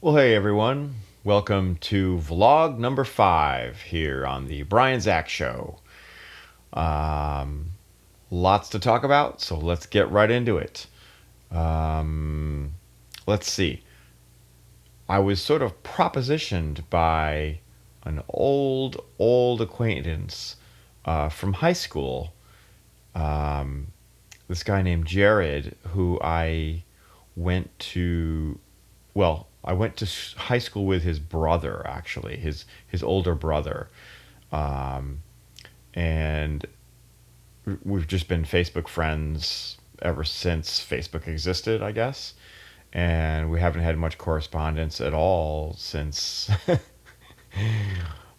Well, hey everyone. Welcome to vlog number 5 here on the Brian Zach Show. Um, Lots to talk about, so let's get right into it. Um, let's see. I was sort of propositioned by an old acquaintance from high school. Um, this guy named Jared, who went to I went to high school with his brother, actually, his older brother, um, and we've just been Facebook friends ever since Facebook existed, I guess. And we haven't had much correspondence at all since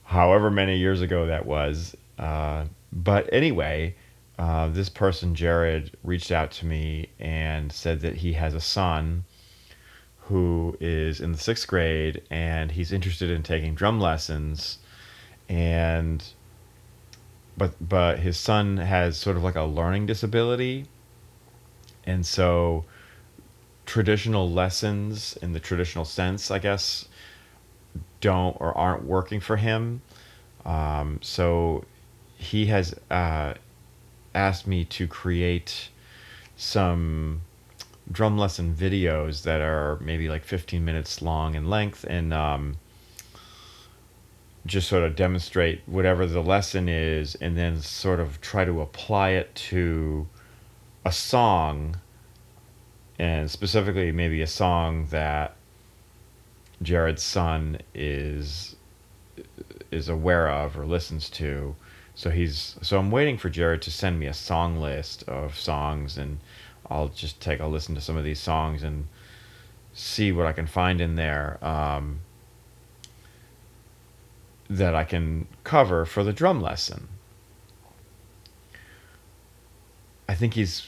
however many years ago that was. But anyway, this person, Jared, reached out to me and said that he has a son who is in the 6th grade and he's interested in taking drum lessons. And but his son has sort of like a learning disability, and so traditional lessons in the traditional sense, I guess, don't or aren't working for him. So he has asked me to create some drum lesson videos that are maybe like 15 minutes long in length, and just sort of demonstrate whatever the lesson is and then sort of try to apply it to a song, and specifically maybe a song that Jared's son is aware of or listens to. So I'm waiting for Jared to send me a song list of songs, and I'll just take a listen to some of these songs and see what I can find in there, that I can cover for the drum lesson. I think he's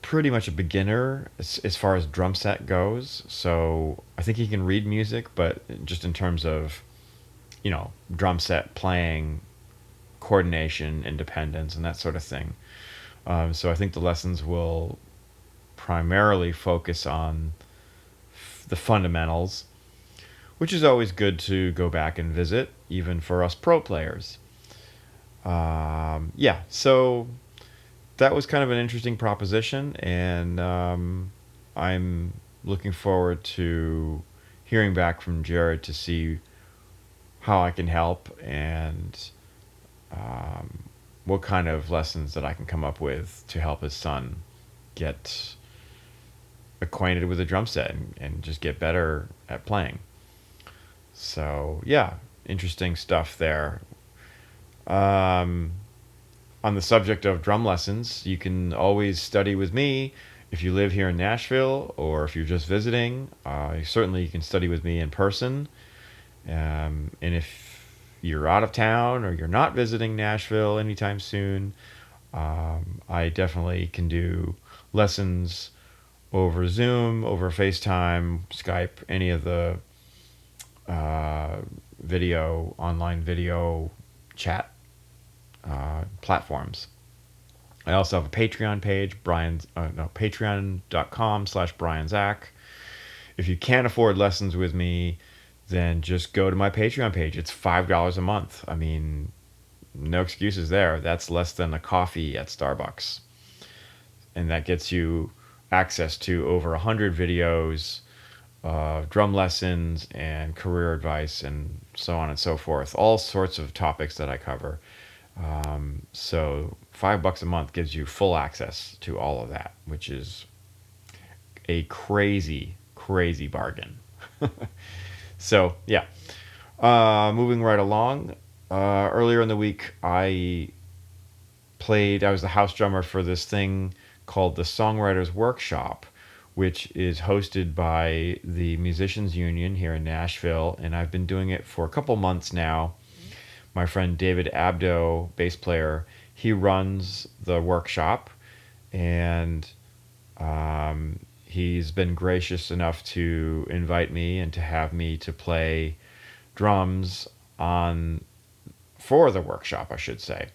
pretty much a beginner as far as drum set goes, so I think he can read music, but just in terms of, drum set playing, coordination, independence, and that sort of thing. So I think the lessons will primarily focus on the fundamentals, which is always good to go back and visit, even for us pro players. Yeah, so that was kind of an interesting proposition, and I'm looking forward to hearing back from Jared to see how I can help and what kind of lessons that I can come up with to help his son get acquainted with the drum set and just get better at playing. So, yeah, interesting stuff there. Um, on the subject of drum lessons, you can always study with me if you live here in Nashville, or if you're just visiting. Certainly, you can study with me in person. And if you're out of town or you're not visiting Nashville anytime soon, I definitely can do lessons over Zoom, over FaceTime, Skype, any of the online video chat platforms. I also have a Patreon page, patreon.com/Brian Zach. If you can't afford lessons with me, then just go to my Patreon page. It's $5 a month. I mean, no excuses there. That's less than a coffee at Starbucks. And that gets you access to over 100 videos, drum lessons and career advice and so on and so forth. All sorts of topics that I cover. So $5 a month gives you full access to all of that, which is a crazy, crazy bargain. So, yeah. Moving right along. Earlier in the week, I was the house drummer for this thing called the Songwriters Workshop, which is hosted by the Musicians Union here in Nashville, and I've been doing it for a couple months now. My friend David Abdo, bass player, he runs the workshop, and he's been gracious enough to invite me and to have me to play drums for the workshop, I should say.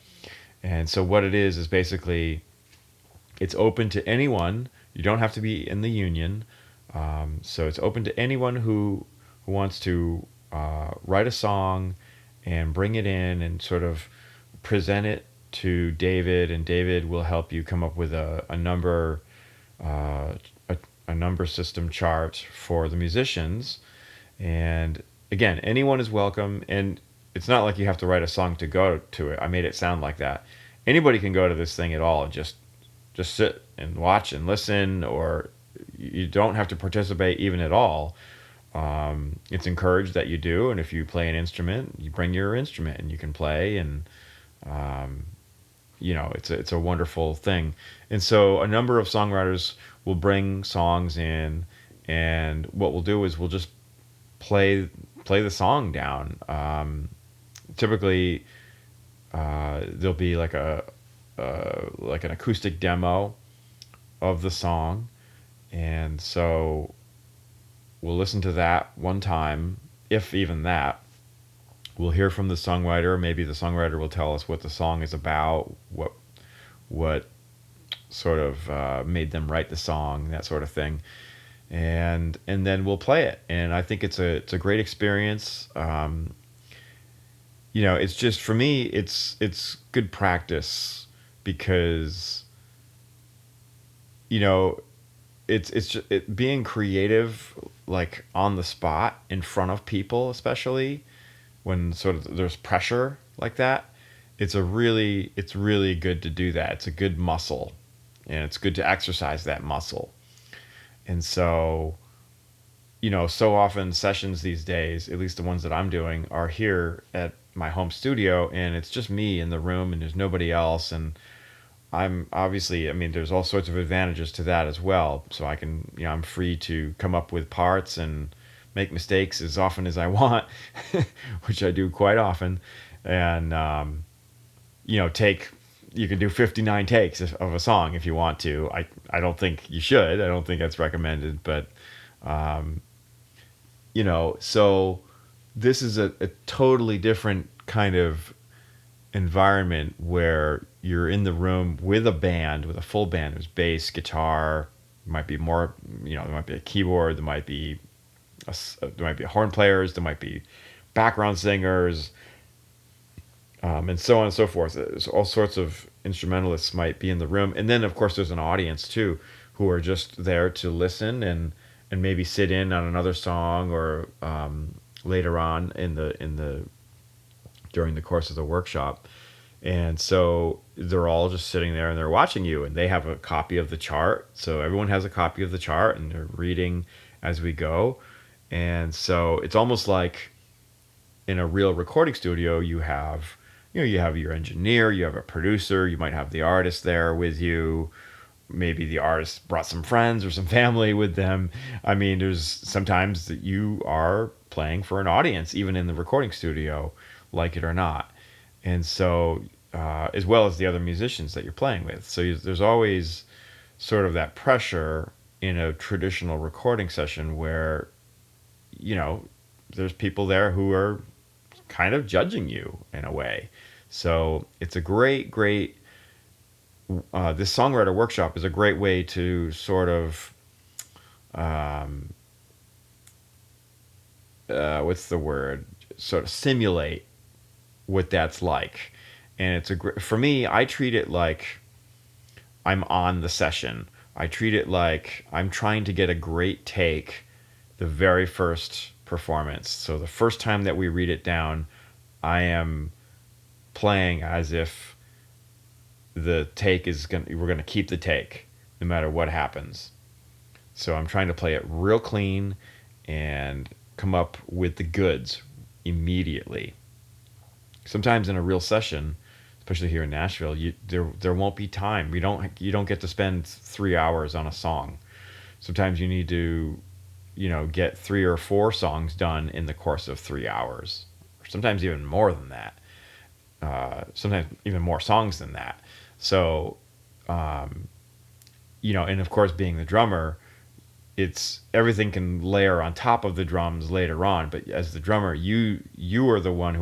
And so what it is basically, it's open to anyone. You don't have to be in the union. So it's open to anyone who who wants to write a song and bring it in and sort of present it to David, and David will help you come up with a number uh, a number system chart for the musicians. And again, anyone is welcome, and it's not like you have to write a song to go to it. I made it sound like that. Anybody can go to this thing at all and just sit and watch and listen, or you don't have to participate even at all. It's encouraged that you do, and if you play an instrument, you bring your instrument and you can play, and um, it's a wonderful thing. And so a number of songwriters will bring songs in, and what we'll do is we'll just play the song down. Typically, there'll be like an acoustic demo of the song, and so we'll listen to that one time, if even that. We'll hear from the songwriter. Maybe the songwriter will tell us what the song is about, what sort of made them write the song, that sort of thing, and then we'll play it. And I think it's a great experience. It's just, for me, it's good practice, because you know it's just, being creative, like on the spot in front of people, especially when sort of there's pressure like that. It's really good to do that. It's a good muscle, and it's good to exercise that muscle. And so, so often sessions these days, at least the ones that I'm doing, are here at my home studio, and it's just me in the room and there's nobody else. And I'm obviously, I mean, there's all sorts of advantages to that as well. So I can, I'm free to come up with parts and make mistakes as often as I want, which I do quite often. And, take, you can do 59 takes of a song if you want to. I don't think you should. I don't think that's recommended, but, um, so this is a totally different kind of environment where you're in the room with a band, with a full band. There's bass, guitar, might be more, there might be a keyboard, there might be horn players, there might be background singers, and so on and so forth. There's all sorts of instrumentalists might be in the room, and then of course there's an audience too, who are just there to listen and maybe sit in on another song, or later on in the during the course of the workshop. And so they're all just sitting there and they're watching you, and they have a copy of the chart. So everyone has a copy of the chart and they're reading as we go. And so it's almost like in a real recording studio, you have your engineer, you have a producer, you might have the artist there with you. Maybe the artist brought some friends or some family with them. I mean, there's sometimes that you are playing for an audience, even in the recording studio, like it or not. And so, as well as the other musicians that you're playing with. So there's always sort of that pressure in a traditional recording session where, there's people there who are kind of judging you in a way. So it's a great, this songwriter workshop is a great way to sort of, what's the word? Sort of simulate what that's like. And for me, I treat it like I'm on the session. I treat it like I'm trying to get a great take the very first performance. So the first time that we read it down, I am playing as if we're going to keep the take no matter what happens. So I'm trying to play it real clean and come up with the goods immediately. Sometimes in a real session, especially here in Nashville, there won't be time. You don't get to spend 3 hours on a song. Sometimes you need to, get 3 or 4 songs done in the course of 3 hours, or sometimes even more than that. Sometimes even more songs than that. So, and of course, being the drummer, it's everything can layer on top of the drums later on. But as the drummer, you are the one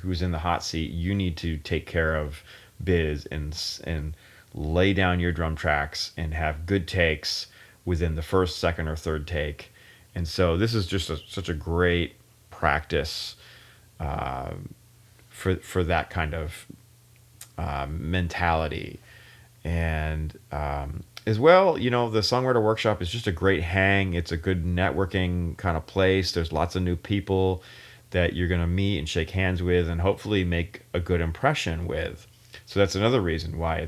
who's in the hot seat. You need to take care of biz and lay down your drum tracks and have good takes within the first, second, or third take, And so this is just such a great practice for that kind of mentality. And as well, the Songwriter Workshop is just a great hang. It's a good networking kind of place. There's lots of new people that you're going to meet and shake hands with and hopefully make a good impression with. So that's another reason why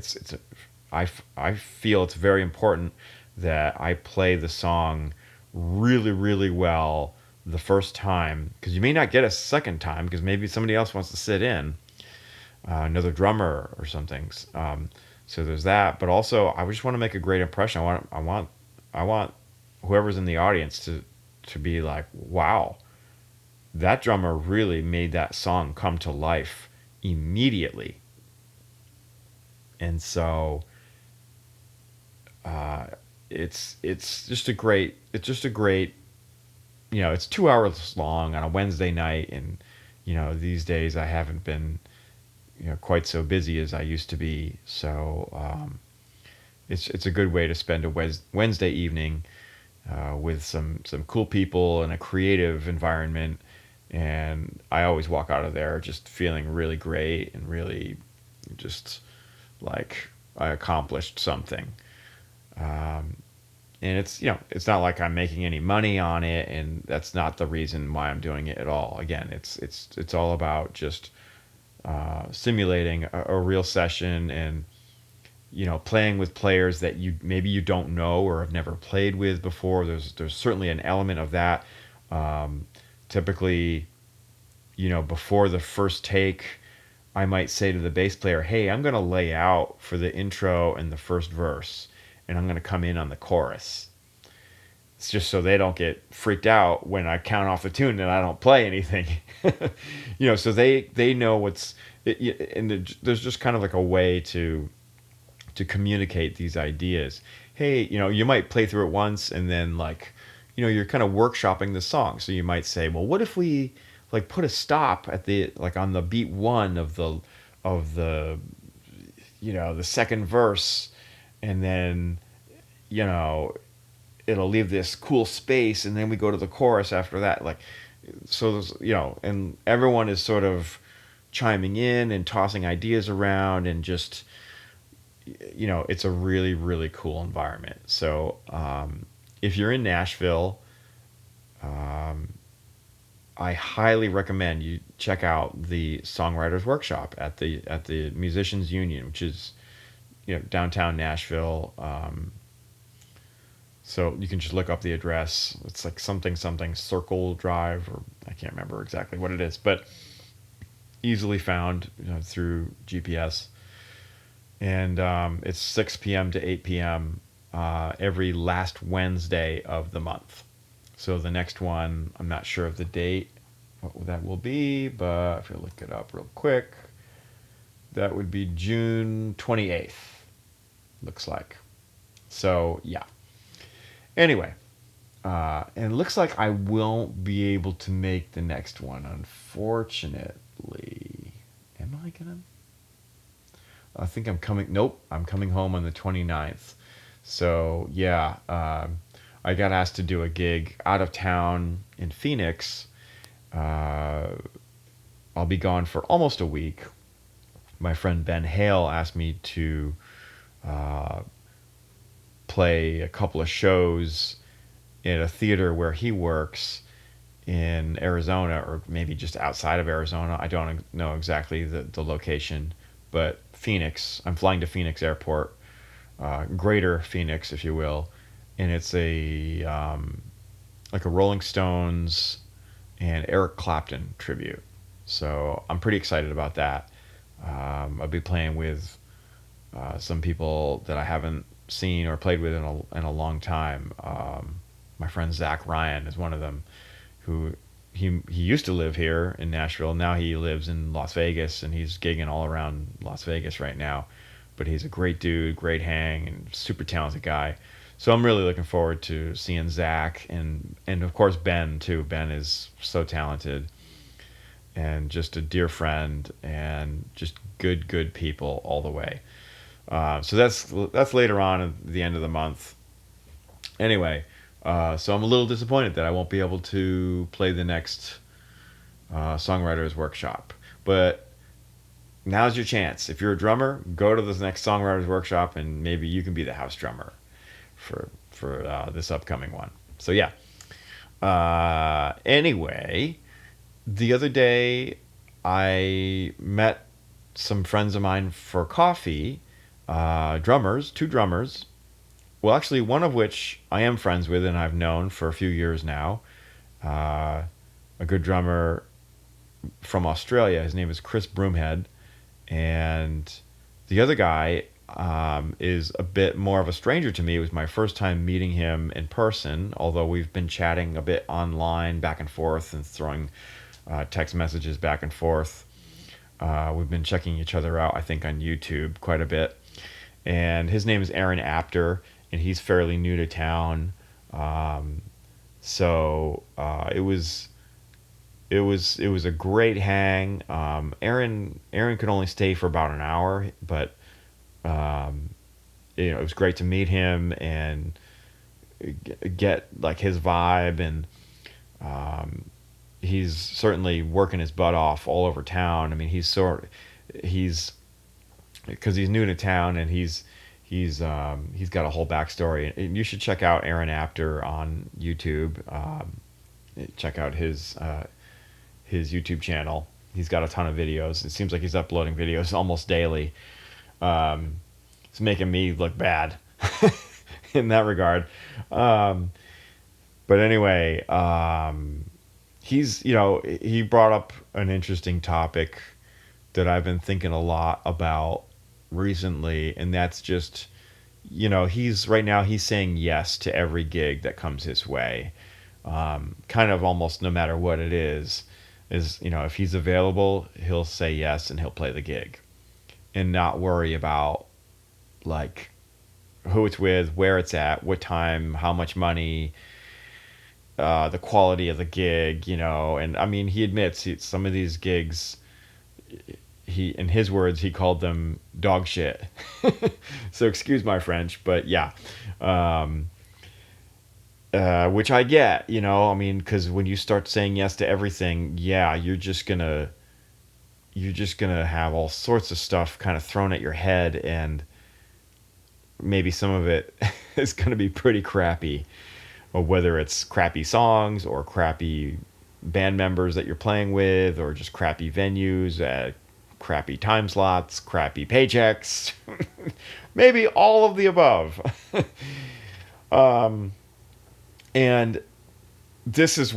I feel it's very important that I play the song really, really well the first time, because you may not get a second time because maybe somebody else wants to sit in, another drummer or something. So there's that, but also I just want to make a great impression. I want whoever's in the audience to be like, wow, that drummer really made that song come to life immediately. And so it's just a great it's 2 hours long on a Wednesday night, and these days I haven't been quite so busy as I used to be. So it's a good way to spend a Wednesday evening with some cool people in a creative environment, and I always walk out of there just feeling really great and really just like I accomplished something. And it's not like I'm making any money on it, and that's not the reason why I'm doing it at all. Again, it's all about just simulating a real session, and playing with players that you don't know or have never played with before. There's certainly an element of that. Typically, before the first take, I might say to the bass player, "Hey, I'm going to lay out for the intro and the first verse, and I'm going to come in on the chorus." It's just so they don't get freaked out when I count off the tune and I don't play anything. So they know and there's just kind of like a way to communicate these ideas. Hey, you might play through it once, and then you're kind of workshopping the song. So you might say, well, what if we put a stop at the on the beat one of the the second verse, and then it'll leave this cool space, and then we go to the chorus after that. So there's, and everyone is sort of chiming in and tossing ideas around, and just, it's a really, really cool environment. So if you're in Nashville, I highly recommend you check out the Songwriters Workshop at the Musicians Union, which is downtown Nashville. So you can just look up the address. It's like something Circle Drive, or I can't remember exactly what it is, but easily found through GPS. And it's 6 p.m. to 8 p.m. Every last Wednesday of the month. So the next one, I'm not sure of the date, what that will be, but if you look it up real quick, that would be June 28th, looks like. So, yeah. Anyway, and it looks like I won't be able to make the next one, unfortunately. Am I gonna? I think I'm coming. Nope, I'm coming home on the 29th. So yeah, I got asked to do a gig out of town in Phoenix. I'll be gone for almost a week. My friend Ben Hale asked me to play a couple of shows in a theater where he works in Arizona, or maybe just outside of Arizona. I don't know exactly the location, but Phoenix. I'm flying to Phoenix Airport, Greater Phoenix, if you will, and it's a like a Rolling Stones and Eric Clapton tribute. So I'm pretty excited about that. I'll be playing with some people that I haven't seen or played with in a long time. My friend Zach Ryan is one of them, who he used to live here in Nashville. Now he lives in Las Vegas, and he's gigging all around Las Vegas right now. But he's a great dude, great hang, and super talented guy. So I'm really looking forward to seeing Zach, and of course Ben too. Ben is so talented and just a dear friend, and just good people all the way. So that's later on at the end of the month. Anyway, So I'm a little disappointed that I won't be able to play the next Songwriters Workshop. But now's your chance. If you're a drummer, go to this next Songwriters Workshop, and maybe you can be the house drummer for this upcoming one. So yeah. Anyway, the other day I met some friends of mine for coffee. Drummers, two drummers. Well, actually, one of which I am friends with and I've known for a few years now. Uh, a good drummer from Australia. His name is Chris Broomhead. And the other guy is a bit more of a stranger to me. It was my first time meeting him in person, although we've been chatting a bit online back and forth and throwing text messages back and forth. We've been checking each other out, I think, on YouTube quite a bit. And his name is Aaron Apter, and he's fairly new to town. It was a great hang. Aaron could only stay for about an hour, but it was great to meet him and get like his vibe, and he's certainly working his butt off all over town. I mean, he's because he's new to town, and he's got a whole backstory. And you should check out Aaron Apter on YouTube. Check out his YouTube channel. He's got a ton of videos. It seems like he's uploading videos almost daily. It's making me look bad in that regard. But anyway, he brought up an interesting topic that I've been thinking a lot about recently, and that's just, he's saying yes to every gig that comes his way. Kind of almost no matter what it is, if he's available, he'll say yes and he'll play the gig and not worry about like who it's with, where it's at, what time, how much money, the quality of the gig, and I mean, he admits some of these gigs, in his words, he called them dog shit. So excuse my French, but yeah. Which I get, I mean, because when you start saying yes to everything, yeah, you're just gonna have all sorts of stuff kind of thrown at your head, and maybe some of it is gonna be pretty crappy, or whether it's crappy songs or crappy band members that you're playing with, or just crappy venues, crappy time slots, crappy paychecks, maybe all of the above. And this is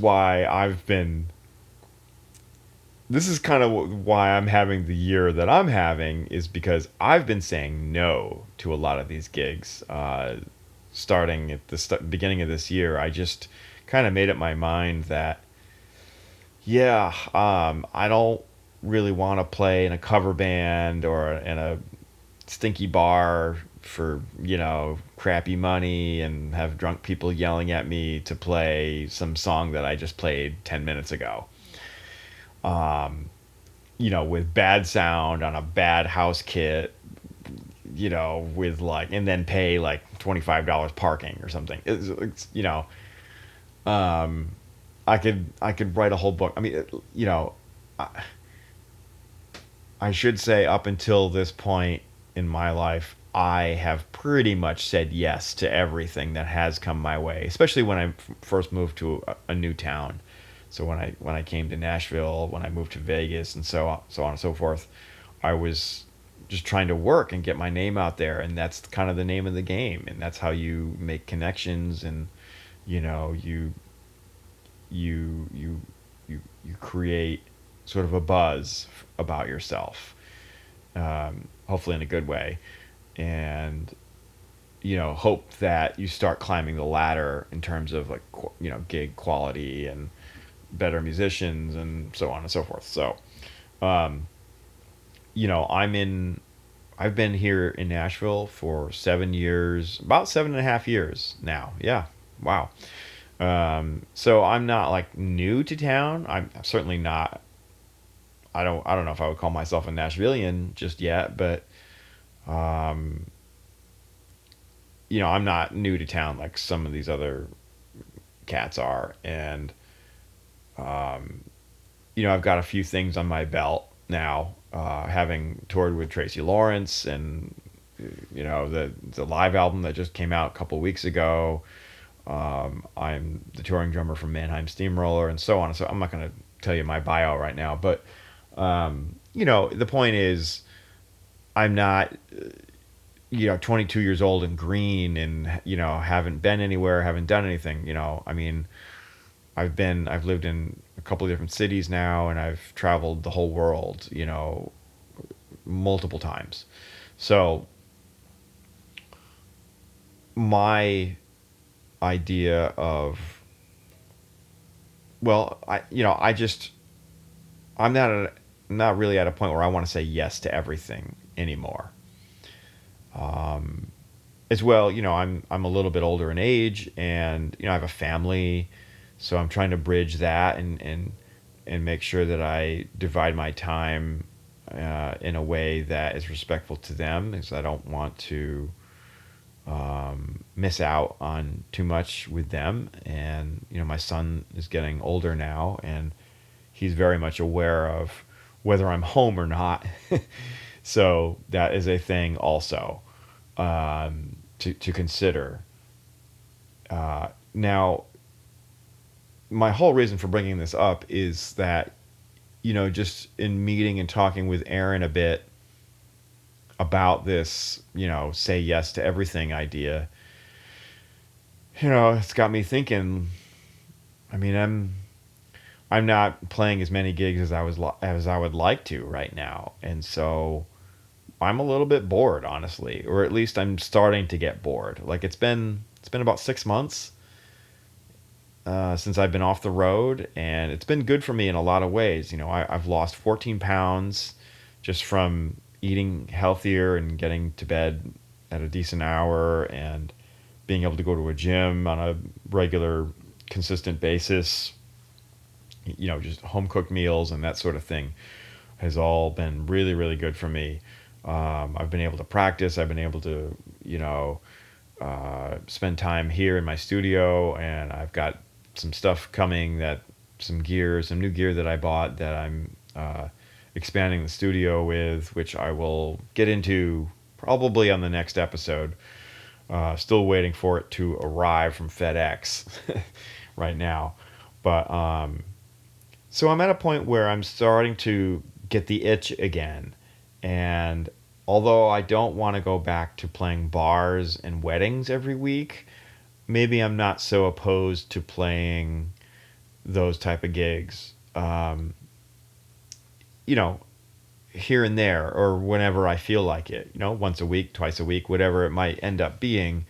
kind of why I'm having the year that I'm having, is because I've been saying no to a lot of these gigs. Starting at the beginning of this year, I just kind of made up my mind that, yeah, I don't really want to play in a cover band or in a stinky bar for crappy money and have drunk people yelling at me to play some song that I just played 10 minutes ago, with bad sound on a bad house kit, with and then pay like $25 parking or something. I could write a whole book. I mean, I should say, up until this point in my life, I have pretty much said yes to everything that has come my way, especially when I first moved to a new town. So when I came to Nashville, when I moved to Vegas, and so on and so forth, I was just trying to work and get my name out there, and that's kind of the name of the game, and that's how you make connections, and you create sort of a buzz about yourself, hopefully in a good way, and hope that you start climbing the ladder in terms of like gig quality and better musicians and so on and so forth. So I've been here in Nashville for 7 years, about 7.5 years now. Yeah. Wow. So I'm not like new to town. I'm certainly not. I don't know if I would call myself a Nashvilleian just yet, but I'm not new to town like some of these other cats are. And, I've got a few things on my belt now, having toured with Tracy Lawrence and, the live album that just came out a couple weeks ago. I'm the touring drummer for Mannheim Steamroller and so on. So I'm not going to tell you my bio right now, but, the point is I'm not, 22 years old and green and, haven't been anywhere, haven't done anything, I mean, I've lived in a couple of different cities now, and I've traveled the whole world, multiple times. So my idea of, well, I'm not really at a point where I want to say yes to everything anymore. As well, I'm a little bit older in age, and I have a family, so I'm trying to bridge that and make sure that I divide my time in a way that is respectful to them, because I don't want to miss out on too much with them. And my son is getting older now, and he's very much aware of whether I'm home or not. So that is a thing also, to consider. Now, my whole reason for bringing this up is that, just in meeting and talking with Aaron a bit about this, say yes to everything idea, it's got me thinking. I mean, I'm not playing as many gigs as I would like to right now, and so I'm a little bit bored, honestly, or at least I'm starting to get bored. Like it's been about 6 months since I've been off the road, and it's been good for me in a lot of ways. I've lost 14 pounds just from eating healthier and getting to bed at a decent hour and being able to go to a gym on a regular, consistent basis. Just home cooked meals and that sort of thing has all been really, really good for me. I've been able to practice. I've been able to, spend time here in my studio, and I've got some stuff coming, some new gear that I bought that I'm expanding the studio with, which I will get into probably on the next episode. Still waiting for it to arrive from FedEx right now. But so I'm at a point where I'm starting to get the itch again. And although I don't want to go back to playing bars and weddings every week, maybe I'm not so opposed to playing those type of gigs, here and there, or whenever I feel like it, once a week, twice a week, whatever it might end up being.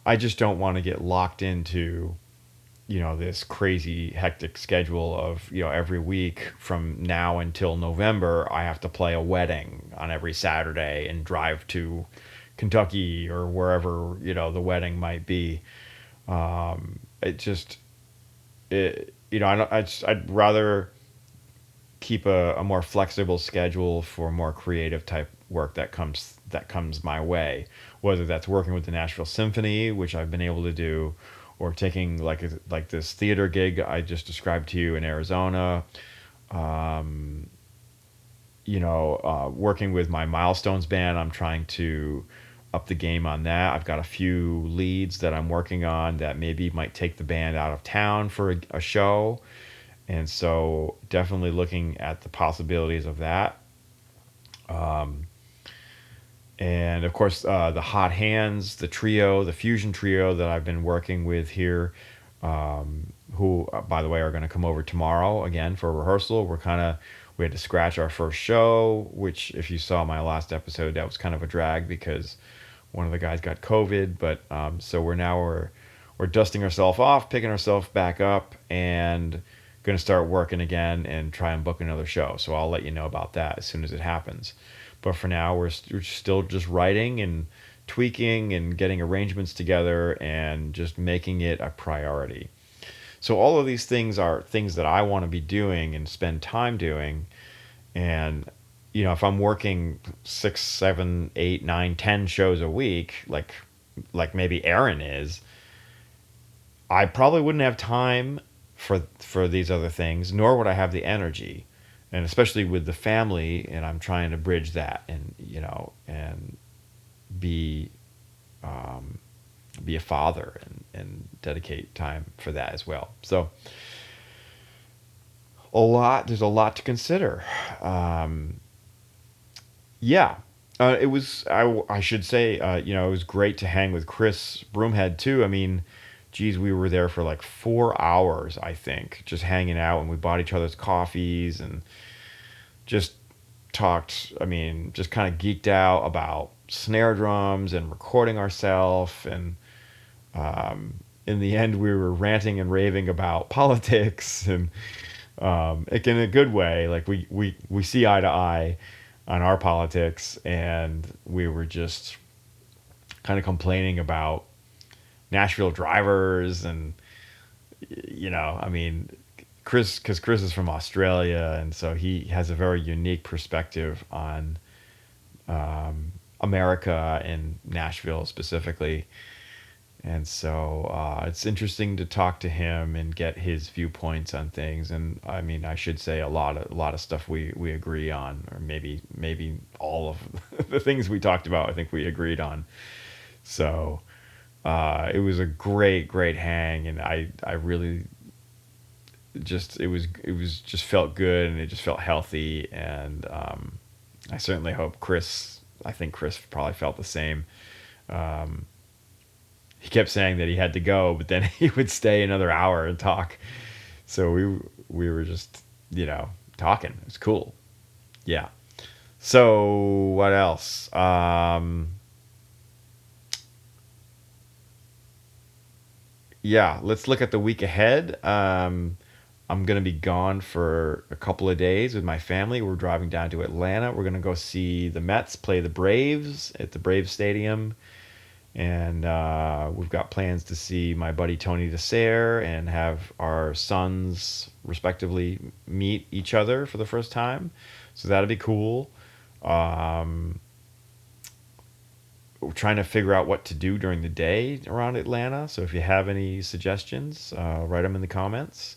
I just don't want to get locked into, this crazy hectic schedule of, every week from now until November, I have to play a wedding on every Saturday and drive to Kentucky or wherever, the wedding might be. I'd rather keep a more flexible schedule for more creative type work that comes my way, whether that's working with the Nashville Symphony, which I've been able to do, or taking like this theater gig I just described to you in Arizona, working with my Milestones band. I'm trying to up the game on that. I've got a few leads that I'm working on that maybe might take the band out of town for a show. And so definitely looking at the possibilities of that. And of course, the Hot Hands, the fusion trio that I've been working with here, who, by the way, are going to come over tomorrow again for a rehearsal. We had to scratch our first show, which if you saw my last episode, that was kind of a drag because one of the guys got COVID. But so we're dusting ourselves off, picking ourselves back up, and going to start working again and try and book another show. So I'll let you know about that as soon as it happens. But for now, we're still just writing and tweaking and getting arrangements together and just making it a priority. So all of these things are things that I want to be doing and spend time doing. And, if I'm working 6, 7, 8, 9, 10 shows a week, like maybe Aaron is, I probably wouldn't have time for these other things, nor would I have the energy, and especially with the family, and I'm trying to bridge that, and and be um, be a father and dedicate time for that as well. So there's a lot to consider. Um, yeah. It was, I should say, it was great to hang with Chris Broomhead too. I mean, geez, we were there for like 4 hours, I think, just hanging out, and we bought each other's coffees and just talked. I mean, just kind of geeked out about snare drums and recording ourselves. And in the end, we were ranting and raving about politics, and like in a good way. Like we see eye to eye on our politics, and we were just kind of complaining about Nashville drivers, and I mean, because Chris is from Australia, and so he has a very unique perspective on America and Nashville specifically. And so it's interesting to talk to him and get his viewpoints on things. And I mean, I should say a lot of stuff we agree on, or maybe all of the things we talked about, I think we agreed on. So it was a great hang, and I really just it was just felt good, and it just felt healthy. And I certainly hope I think Chris probably felt the same. Um, he kept saying that he had to go, but then he would stay another hour and talk. So we were just talking. It was cool. Yeah. So what else? Yeah, let's look at the week ahead. I'm gonna be gone for a couple of days with my family. We're driving down to Atlanta. We're gonna go see the Mets play the Braves at the Braves Stadium. And we've got plans to see my buddy Tony DeSere and have our sons respectively meet each other for the first time. So that'll be cool. Um, we're trying to figure out what to do during the day around Atlanta. So if you have any suggestions, write them in the comments.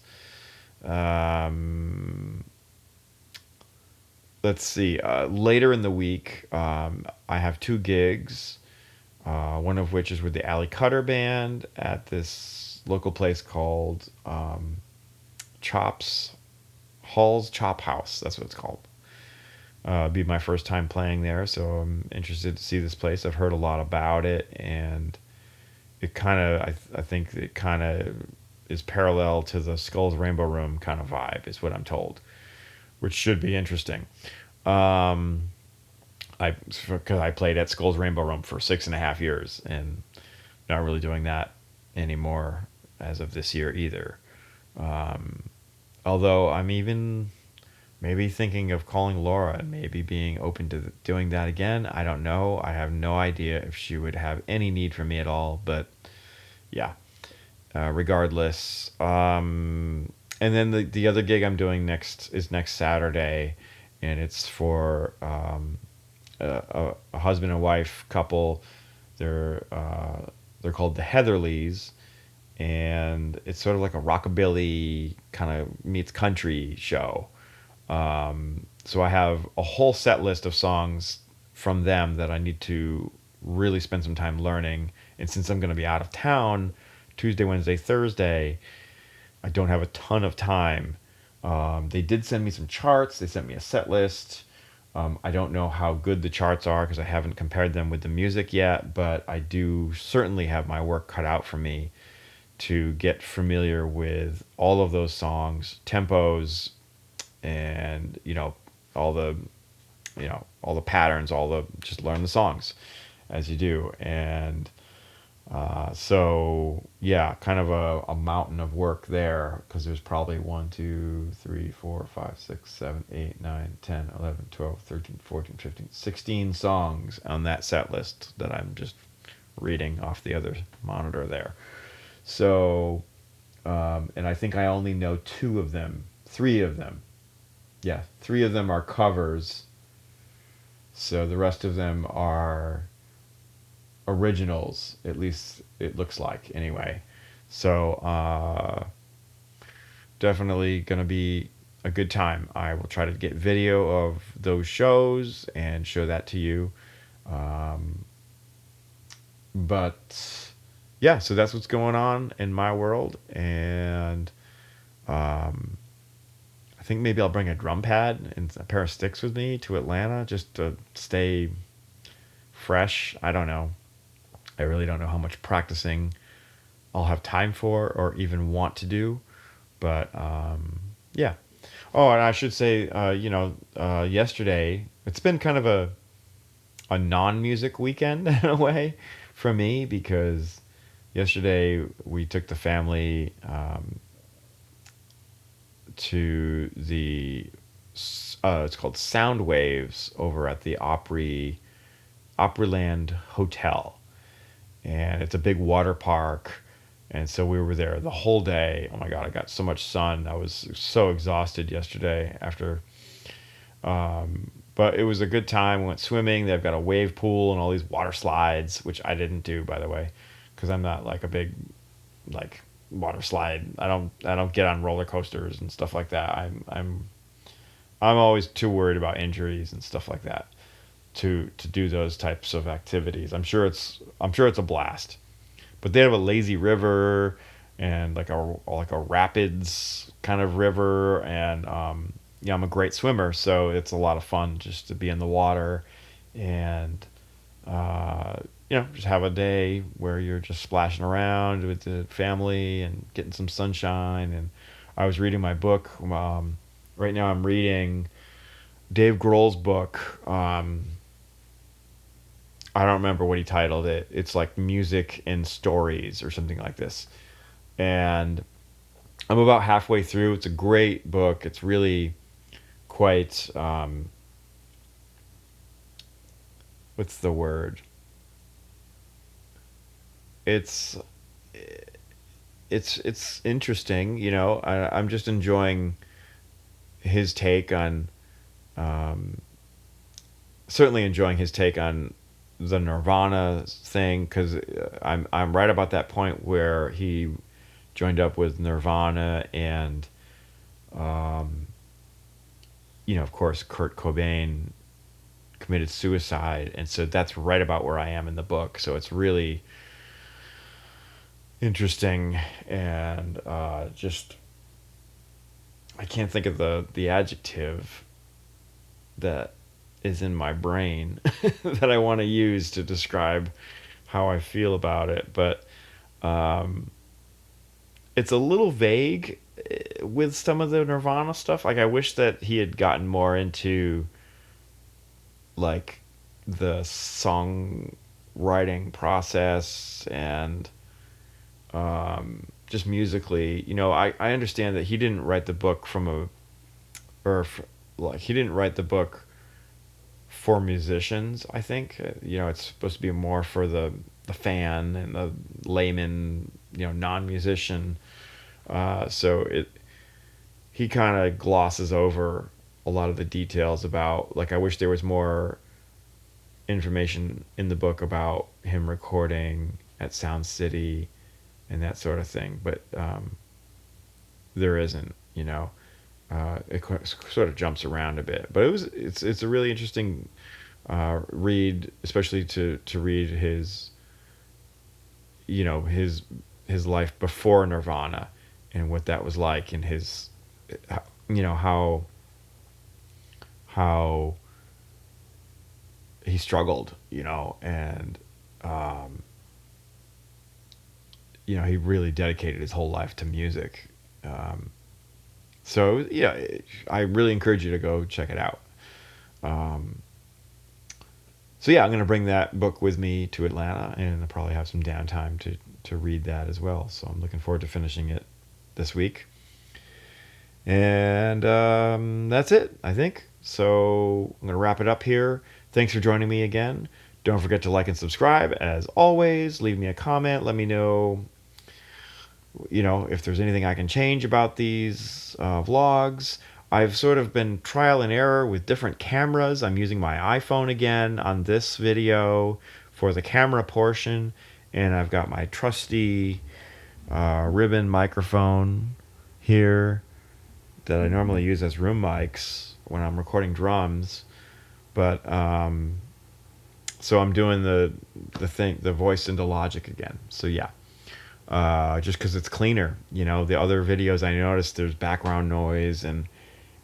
Um, let's see. Later in the week, I have two gigs. One of which is with the Alley Cutter Band at this local place called Chops Hall's Chop House. That's what it's called. It'll be my first time playing there, so I'm interested to see this place. I've heard a lot about it, and it kind of, I think it kind of is parallel to the Skulls Rainbow Room kind of vibe, is what I'm told, which should be interesting. Um, because I played at Skulls Rainbow Room for 6.5 years, and not really doing that anymore as of this year either. Um, Although I'm even maybe thinking of calling Laura and maybe being open to doing that again. I don't know. I have no idea if she would have any need for me at all. But yeah, regardless. And then the other gig I'm doing next Saturday, and it's for a husband and wife couple. They're called the Heatherleys, and it's sort of like a rockabilly kind of meets country show. So I have a whole set list of songs from them that I need to really spend some time learning. And since I'm going to be out of town Tuesday, Wednesday, Thursday, I don't have a ton of time. They did send me some charts. They sent me a set list. I don't know how good the charts are because I haven't compared them with the music yet, but I do certainly have my work cut out for me to get familiar with all of those songs, tempos, and all the patterns, just learn the songs as you do. And so yeah, kind of a mountain of work there, because there's probably 1, 2, 3, 4, 5, 6, 7, 8, 9, 10, 11, 12, 13, 14, 15, 16 songs on that set list that I'm just reading off the other monitor there. So, and I think I only know three of them. Yeah, three of them are covers. So the rest of them are originals, at least it looks like anyway. So definitely going to be a good time. I will try to get video of those shows and show that to you. Um, but yeah, so that's what's going on in my world. And um, I think maybe I'll bring a drum pad and a pair of sticks with me to Atlanta just to stay fresh. I don't know. I really don't know how much practicing I'll have time for or even want to do. But yeah. Oh, and I should say, yesterday, it's been kind of a non-music weekend in a way for me, because yesterday we took the family to it's called Sound Waves over at the Opryland Hotel, and it's a big water park. And so we were there the whole day. Oh my God, I got so much sun. I was so exhausted yesterday after. But it was a good time. We went swimming. They've got a wave pool and all these water slides, which I didn't do, by the way, because I'm not like a big like water slide. I don't get on roller coasters and stuff like that. I'm always too worried about injuries and stuff like that to do those types of activities. I'm sure it's a blast. But they have a lazy river and like a rapids kind of river, and yeah, I'm a great swimmer, so it's a lot of fun just to be in the water and uh, just have a day where you're just splashing around with the family and getting some sunshine. And I was reading my book. Right now, I'm reading Dave Grohl's book. I don't remember what he titled it. It's like Music and Stories or something like this. And I'm about halfway through. It's a great book. It's really quite, what's the word? It's it's interesting. I'm just enjoying his take on, um, certainly enjoying his take on the Nirvana thing, because I'm right about that point where he joined up with Nirvana, and um, of course Kurt Cobain committed suicide, and so that's right about where I am in the book. So it's really interesting, and just I can't think of the adjective that is in my brain that I want to use to describe how I feel about it, but um, it's a little vague with some of the Nirvana stuff. Like, I wish that he had gotten more into like the songwriting process and just musically. I understand that he didn't write the book like he didn't write the book for musicians. I think it's supposed to be more for the fan and the layman, non-musician. So he kind of glosses over a lot of the details about, like, I wish there was more information in the book about him recording at Sound City and that sort of thing, but there isn't. It sort of jumps around a bit, but it's a really interesting read, especially to read his life before Nirvana and what that was like, and his how he struggled, and um, he really dedicated his whole life to music. So yeah, I really encourage you to go check it out. Um, so yeah, I'm gonna bring that book with me to Atlanta, and I'll probably have some downtime to read that as well. So I'm looking forward to finishing it this week. And that's it, I think. So I'm gonna wrap it up here. Thanks for joining me again. Don't forget to like and subscribe. As always, leave me a comment. Let me know if there's anything I can change about these vlogs. I've sort of been trial and error with different cameras. I'm using my iPhone again on this video for the camera portion, and I've got my trusty ribbon microphone here that I normally use as room mics when I'm recording drums. But so I'm doing the voice into Logic again. So yeah, just because it's cleaner. The other videos I noticed there's background noise, and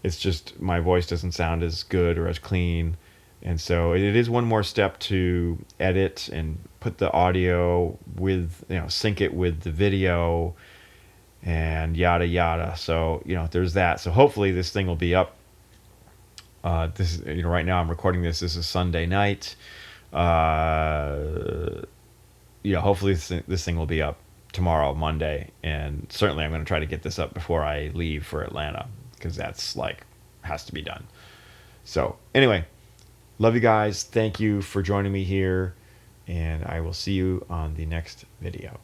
it's just my voice doesn't sound as good or as clean. And so it is one more step to edit and put the audio with, sync it with the video and yada yada. So, there's that. So hopefully this thing will be up. This, right now I'm recording this. This is Sunday night. Hopefully this thing will be up tomorrow, Monday. And certainly I'm going to try to get this up before I leave for Atlanta, because that's has to be done. So anyway, love you guys. Thank you for joining me here, and I will see you on the next video.